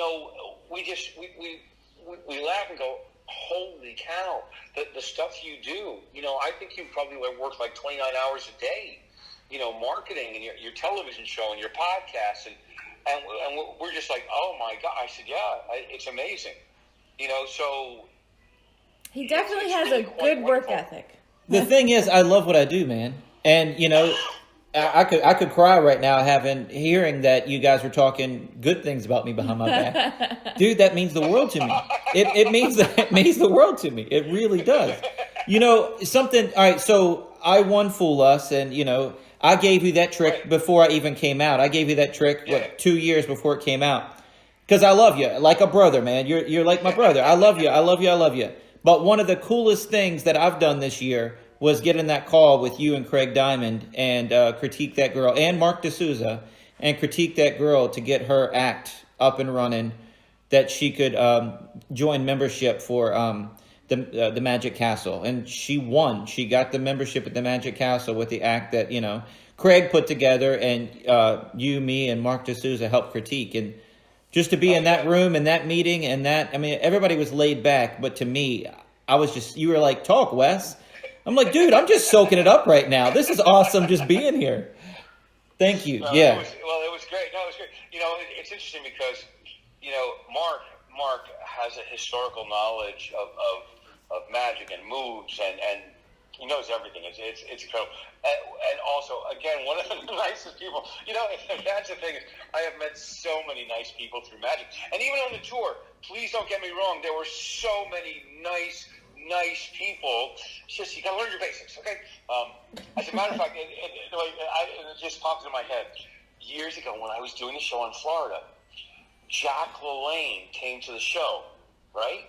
laugh and go, holy cow, the stuff you do. I think you probably work like 29 hours a day, marketing and your television show and your podcast. And we're just like, oh my God. I said, yeah, it's amazing. So. He definitely has a good work ethic. The thing is, I love what I do, man. And, I could cry right now hearing that you guys were talking good things about me behind my back. Dude, that means the world to me. It means the world to me. It really does. Something. All right, so I won Fool Us, and I gave you that trick before I even came out. I gave you that trick 2 years before it came out, because I love you like a brother, man. You're like my brother. I love you. I love you. I love you. But one of the coolest things that I've done this year was getting that call with you and Craig Diamond and critique that girl, and Mark D'Souza, and critique that girl to get her act up and running, that she could join membership for the Magic Castle. And she won. She got the membership at the Magic Castle with the act that, Craig put together, and you, me, and Mark D'Souza helped critique. And just to be in that room and that meeting and everybody was laid back, but to me, you were like, talk, Wes. I'm like, dude, I'm just soaking it up right now. This is awesome just being here. Thank you. Yeah. It was great. No, it was great. It's interesting because, Mark has a historical knowledge of magic and moves and He knows everything. It's incredible. And also, again, one of the nicest people. That's the thing. I have met so many nice people through Magic. And even on the tour, please don't get me wrong, there were so many nice people. It's just, you got to learn your basics, okay? As a matter of fact, it just popped into my head. Years ago, when I was doing the show in Florida, Jack LaLanne came to the show, right?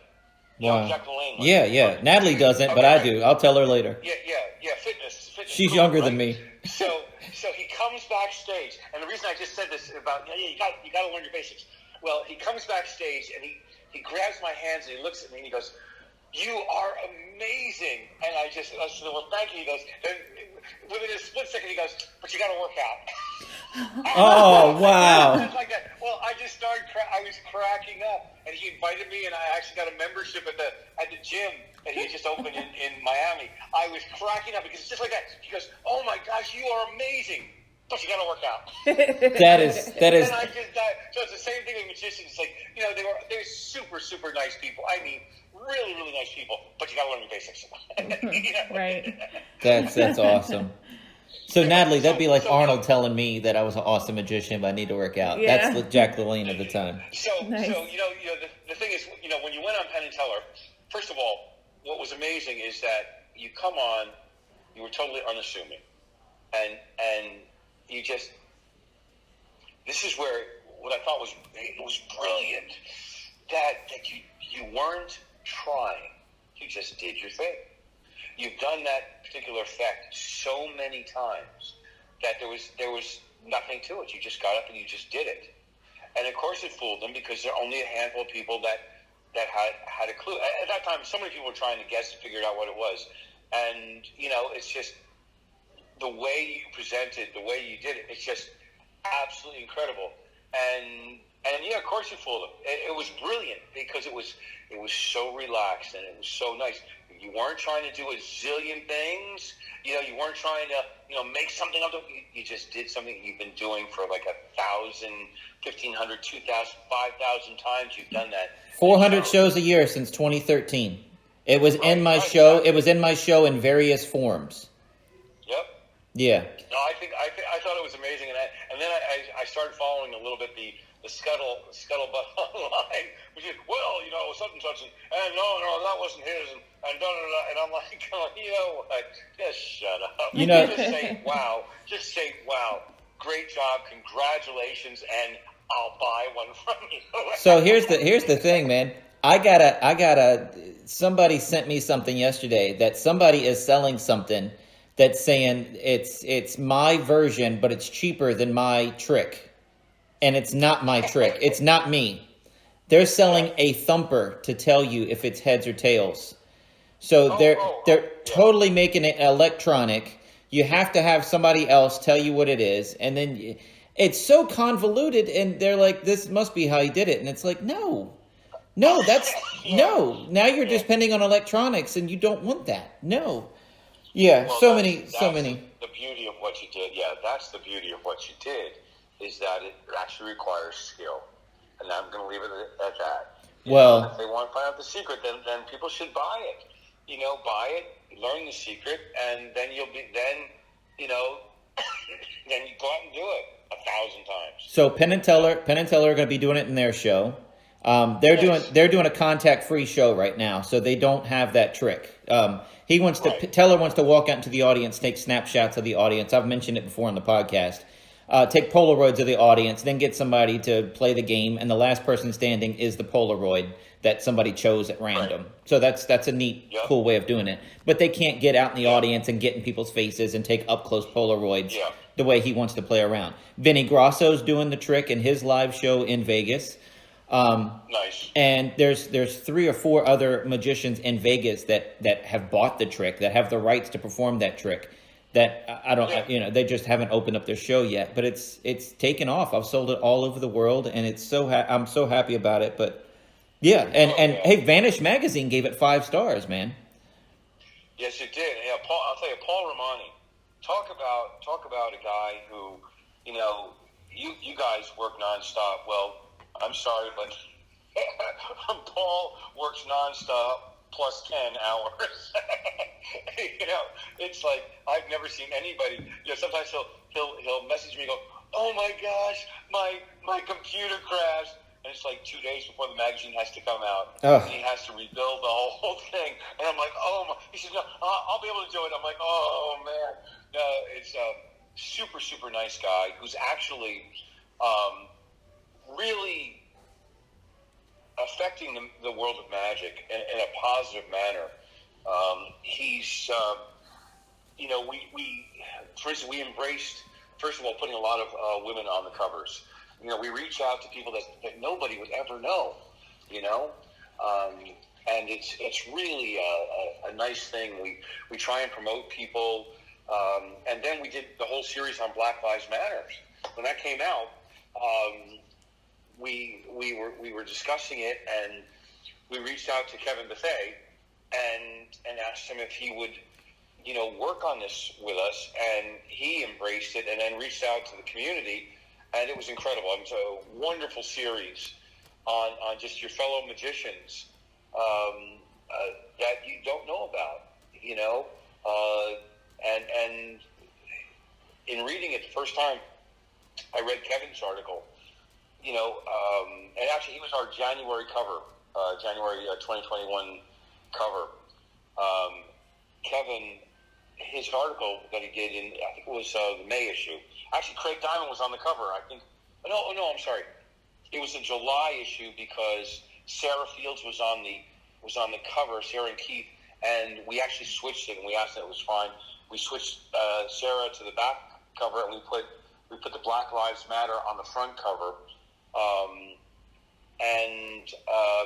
Wow. Jack LaLanne. Yeah. Natalie doesn't, but I do. I'll tell her later. Yeah. Fitness. She's guru, younger right? than me. So he comes backstage, and the reason I just said this about you got to learn your basics. Well, he comes backstage and he grabs my hands and he looks at me and he goes, "You are amazing." And I said, "Well, thank you." He goes, then within a split second, he goes, "But you got to work out." Oh, wow. Just like that. Well, I just started. I was cracking up, and he invited me, and I actually got a membership at the gym that he had just opened in Miami. I was cracking up because it's just like that. He goes, "Oh my gosh, you are amazing, but you got to work out." That is. And I just died. So it's the same thing with magicians. It's like, they were super, super nice people. I mean, really, really nice people, but you got to learn the basics. Right. That's awesome. So Natalie, that'd be like Arnold telling me that I was an awesome magician, but I need to work out. Yeah. That's Jack LaLanne at the time. So Nice. the thing is, when you went on Penn and Teller, first of all, what was amazing is that you come on, you were totally unassuming, and you just, this is where what I thought was brilliant, that you weren't trying, you just did your thing. You've done that particular effect so many times that there was nothing to it. You just got up and you just did it. And of course it fooled them because there are only a handful of people that had a clue. At that time, so many people were trying to guess to figure out what it was. And, it's just the way you presented, the way you did it, it's just absolutely incredible. And yeah, of course you fooled them. It was brilliant because it was so relaxed and it was so nice. You weren't trying to do a zillion things. You weren't trying to, make something up. You just did something you've been doing for like 1,000, 1,500, 2,000, 5,000 times. You've done that. 400 shows a year since 2013. It was in my show. Exactly. It was in my show in various forms. Yep. Yeah. No, I thought it was amazing, and then I started following a little bit the scuttlebutt online, which is, such and such, and no, that wasn't his, and da da da, and I'm like, you know what? Just shut up. Just say wow, great job, congratulations, and I'll buy one from you. So here's the thing, man. Somebody sent me something yesterday that somebody is selling something that's saying it's my version, but it's cheaper than my trick. And it's not my trick. It's not me. They're selling a thumper to tell you if it's heads or tails. So they're totally making it electronic. You have to have somebody else tell you what it is. And then it's so convoluted, and they're like, this must be how he did it. And it's like, no, that's, no. Now you're depending on electronics, and you don't want that. No. Yeah, well, so many. The beauty of what you did, that's the beauty of what you did, is that it actually requires skill. And I'm going to leave it at that. If they want to find out the secret, then people should buy it. Buy it, learn the secret, and then then you go out and do it 1,000 times. So Penn and Teller are going to be doing it in their show. They're doing a contact-free show right now, so they don't have that trick. Teller wants to walk out into the audience, take snapshots of the audience. I've mentioned it before on the podcast. Take Polaroids of the audience, then get somebody to play the game, and the last person standing is the Polaroid that somebody chose at random. Right. So that's a neat, cool way of doing it. But they can't get out in the audience and get in people's faces and take up-close Polaroids the way he wants to play around. Vinny Grosso's doing the trick in his live show in Vegas. Nice. And there's 3 or 4 other magicians in Vegas that have bought the trick, that have the rights to perform that trick. That I don't, they just haven't opened up their show yet, but it's taken off. I've sold it all over the world, and I'm so happy about it. But hey, Vanish Magazine gave it 5 stars, man. Yes, it did. Yeah, I'll tell you, Paul Romani. Talk about a guy who, you guys work nonstop. Well, I'm sorry, but Paul works nonstop, plus 10 hours. It's like I've never seen anybody. Sometimes he'll message me and go, "Oh my gosh, my computer crashed." And it's like 2 days before the magazine has to come out. Oh. And he has to rebuild the whole thing. And I'm like, oh, my. He says, no, I'll be able to do it. I'm like, oh, man. No, it's a super, super nice guy who's actually really affecting the world of magic in a positive manner. He's, for instance, we embraced, first of all, putting a lot of women on the covers. We reach out to people that nobody would ever know, and it's really a nice thing. We try and promote people, and then we did the whole series on Black Lives Matter. When that came out, we were discussing it, and we reached out to Kevin Bethea and asked him if he would, work on this with us, and he embraced it, and then reached out to the community. And it was incredible. It's a wonderful series on just your fellow magicians that you don't know about, and in reading it the first time, I read Kevin's article, and actually he was our January cover, January 2021 cover. Kevin, his article that he did in, I think it was the May issue. Actually, Craig Diamond was on the cover. I think. No, I'm sorry. It was the July issue because Sarah Fields was on the cover, Sarah and Keith, and we actually switched it, and we asked that it was fine. We switched Sarah to the back cover, and we put the Black Lives Matter on the front cover,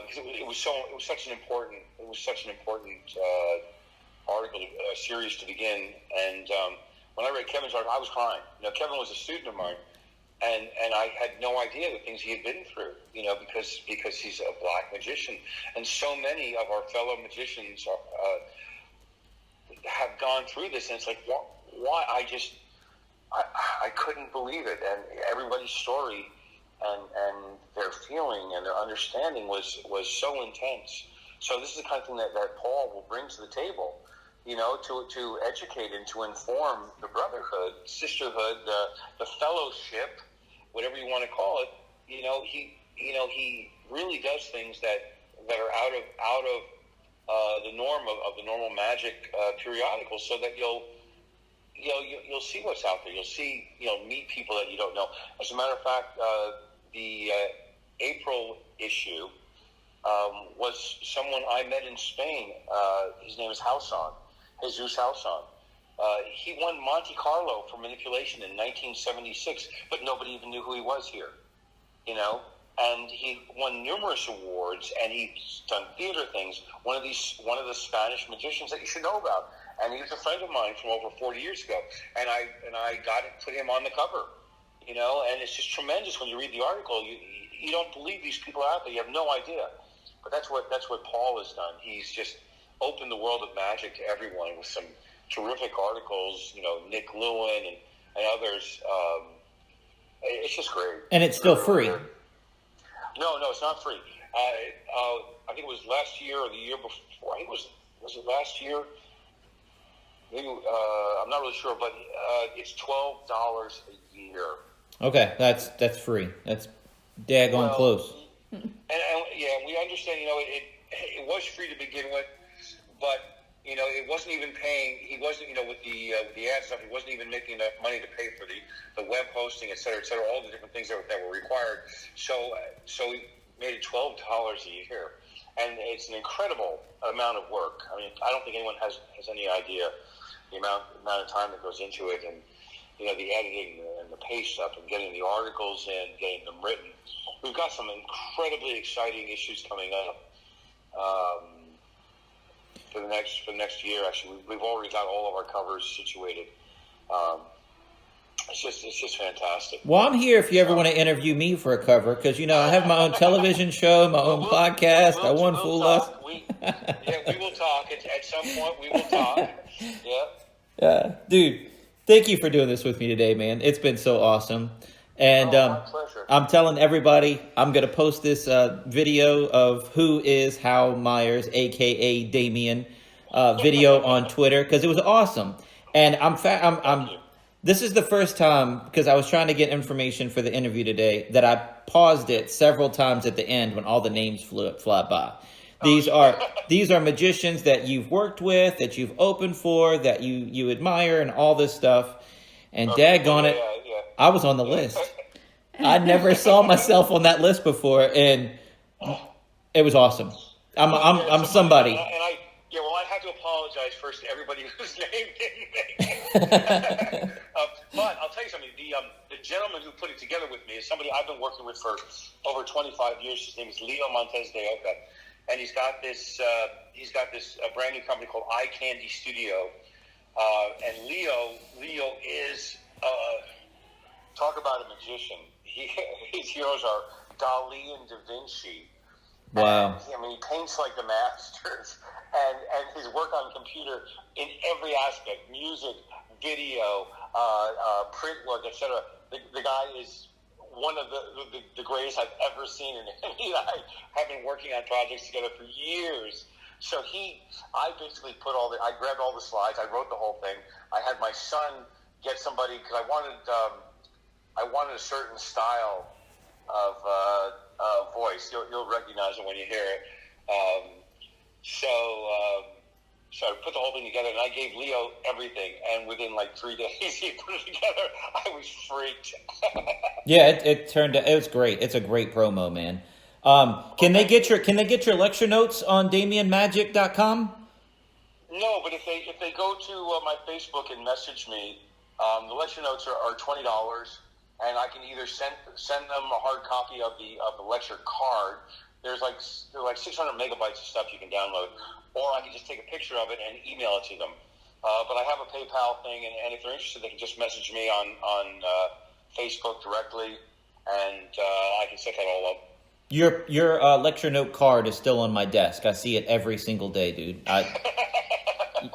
because it was such an important article, series to begin, and when I read Kevin's article, I was crying. Kevin was a student of mine, and I had no idea the things he had been through, because he's a black magician, and so many of our fellow magicians have gone through this, and it's like, why? I couldn't believe it, and everybody's story and their feeling and their understanding was so intense. So this is the kind of thing that Paul will bring to the table. To educate and to inform the brotherhood, sisterhood, the fellowship, whatever you want to call it. He really does things that are out of the norm of the normal magic periodicals, so that you'll see what's out there. You'll see, meet people that you don't know. As a matter of fact, the April issue was someone I met in Spain. His name is Jesus Halson. He won Monte Carlo for manipulation in 1976, but nobody even knew who he was here, And he won numerous awards, and he's done theater things. One of the Spanish magicians that you should know about, and he was a friend of mine from over 40 years ago. And I put him on the cover, And it's just tremendous when you read the article. You don't believe these people are out there. You have no idea. But that's what Paul has done. He's just opened the world of magic to everyone with some terrific articles, Nick Lewin and others. It's just great. And it's still free. No, it's not free. I think it was last year or the year before. I think was it last year? Maybe I'm not really sure, but it's $12 a year. Okay, that's free. That's daggone close. And we understand. It was free to begin with. But, it wasn't even paying, he wasn't, with the ad stuff, he wasn't even making enough money to pay for the web hosting, et cetera, all the different things that were required. So we made it $12 a year. And it's an incredible amount of work. I mean, I don't think anyone has any idea the amount of time that goes into it, and, the editing and the paste up and getting the articles in, getting them written. We've got some incredibly exciting issues coming up. For the next year, actually, we've already got all of our covers situated. It's just fantastic. Well, I'm here if you ever want to interview me for a cover, because I have my own television show, my own podcast. I won Fool Us. We will talk at some point. We will talk. Yeah. Dude, thank you for doing this with me today, man. It's been so awesome. And my pleasure. I'm telling everybody, I'm going to post this video of who is Hal Meyers, a.k.a. Dameon, video on Twitter, because it was awesome. And this is the first time, because I was trying to get information for the interview today, that I paused it several times at the end when all the names fly by. These are magicians that you've worked with, that you've opened for, that you admire, and all this stuff. And daggone it, I was on the list. I never saw myself on that list before, and it was awesome. I'm somebody. I have to apologize first to everybody whose name didn't make it. But I'll tell you something. The gentleman who put it together with me is somebody I've been working with for over 25 years. His name is Leo Montez de Oca, and he's got this brand new company called Eye Candy Studio. And Leo is talk about a magician. His heroes are Dali and Da Vinci. Wow. And, he paints like the masters, and his work on computer in every aspect, music, video, print work, etc. The guy is one of the greatest I've ever seen, and he and I have been working on projects together for years. So I basically I grabbed all the slides, I wrote the whole thing. I had my son get somebody, because I wanted a certain style of voice. You'll recognize it when you hear it. So I put the whole thing together, and I gave Leo everything, and within like 3 days he put it together. I was freaked. Yeah, it turned out, it was great. It's a great promo, man. Can they get your lecture notes on DameonMagic.com? No, but if they go to my Facebook and message me, the lecture notes are $20, and I can either send them a hard copy of the lecture card. There's like 600 megabytes of stuff you can download, or I can just take a picture of it and email it to them. But I have a PayPal thing, and if they're interested, they can just message me on Facebook directly, and I can set that all up. Your lecture note card is still on my desk. I see it every single day, dude.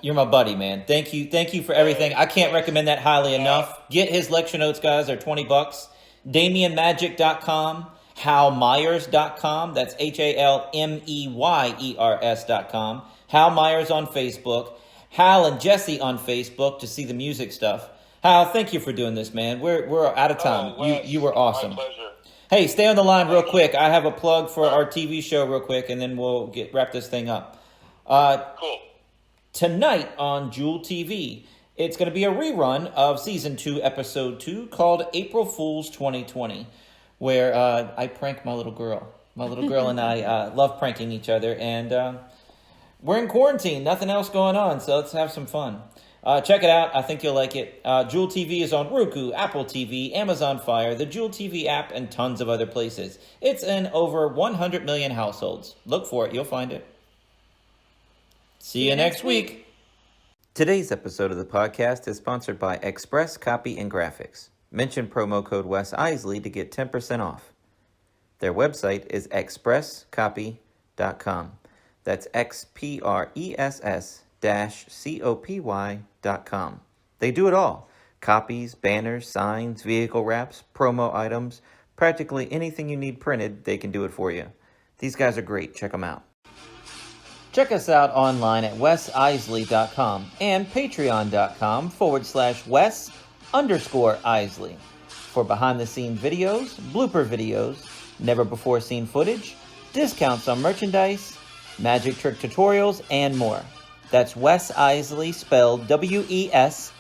You're my buddy, man. Thank you for everything. I can't recommend that highly enough. Get his lecture notes, guys. They're $20. DameonMagic.com, HalMeyers.com. That's HalMeyers.com. Hal Meyers on Facebook. Hal and Jesse on Facebook to see the music stuff. Hal, thank you for doing this, man. We're out of time. Wes, you were awesome. My pleasure. Hey, stay on the line real quick. I have a plug for our TV show real quick, and then we'll wrap this thing up. Cool. Tonight on Jewel TV, it's going to be a rerun of Season 2, Episode 2, called April Fool's 2020, where I prank my little girl. My little girl and I love pranking each other, and we're in quarantine. Nothing else going on, so let's have some fun. Check it out. I think you'll like it. Jewel TV is on Roku, Apple TV, Amazon Fire, the Jewel TV app, and tons of other places. It's in over 100 million households. Look for it. You'll find it. See you next week. Today's episode of the podcast is sponsored by Express Copy and Graphics. Mention promo code Wes Iseli to get 10% off. Their website is expresscopy.com. That's XPRESS-COPY.com. They do it all. Copies, banners, signs, vehicle wraps, promo items, practically anything you need printed, they can do it for you. These guys are great. Check them out. Check us out online at wesiseli.com and patreon.com/Wes_Iseli for behind-the-scenes videos, blooper videos, never-before-seen footage, discounts on merchandise, magic trick tutorials, and more. That's Wes Iseli, spelled WESISELI.